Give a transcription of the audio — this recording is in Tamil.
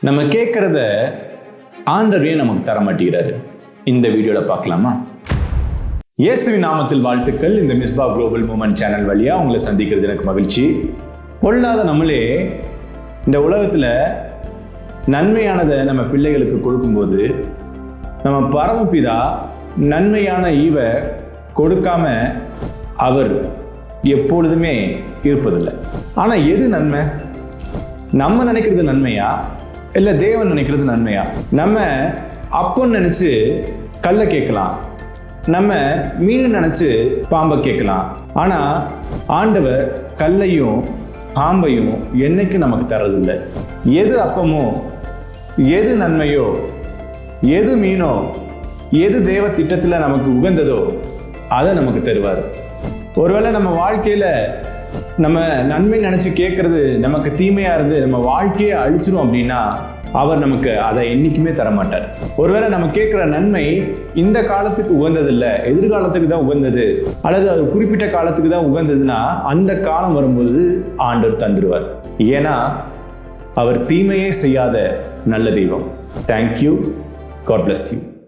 நம்ம கேட்குறத ஆண்டவரே நமக்கு தர மாட்டேங்கிறாரு. இந்த வீடியோவில் பார்க்கலாமா? இயேசுவின் நாமத்தில் வாழ்த்துக்கள். இந்த மிஸ்பா குளோபல் மூமெண்ட் சேனல் வழியாக உங்களை சந்திக்கிறது எனக்கு மகிழ்ச்சி. பொல்லாத நம்மளே இந்த உலகத்தில் நன்மையானதை நம்ம பிள்ளைகளுக்கு கொடுக்கும்போது நம்ம பரமபிதா நன்மையான ஈவை கொடுக்காம அவர் எப்பொழுதுமே இருப்பதில்லை. ஆனால் எது நன்மை? நம்ம நினைக்கிறது நன்மையா இல்லை தேவன் நினைக்கிறது நன்மையா? நம்ம அப்பன்னு நினச்சி கல்லை கேட்கலாம், நம்ம மீன் நினச்சி பாம்பை கேட்கலாம். ஆனால் ஆண்டவர் கல்லையும் பாம்பையும் என்னைக்கும் நமக்கு தர்றதில்லை. எது அப்பமோ, எது நன்மையோ, எது மீனோ, எது தேவ திட்டத்தில் நமக்கு உகந்ததோ அதை நமக்கு தருவார். ஒருவேளை நம்ம வாழ்க்கையில் நம்ம நன்மை நினச்சி கேட்கறது நமக்கு தீமையாக இருந்து நம்ம வாழ்க்கையை அழிச்சிரும் அப்படின்னா அவர் நமக்கு அதை என்றைக்குமே தரமாட்டார். ஒருவேளை நம்ம கேட்குற நன்மை இந்த காலத்துக்கு உகந்ததில்லை, எதிர்காலத்துக்கு தான் உகந்தது, அல்லது அது குறிப்பிட்ட காலத்துக்கு தான் உகந்ததுன்னா அந்த காலம் வரும்போது ஆண்டவர் தந்துடுவார். ஏன்னா அவர் தீமையே செய்யாத நல்ல தெய்வம். தேங்க்யூ. God bless you.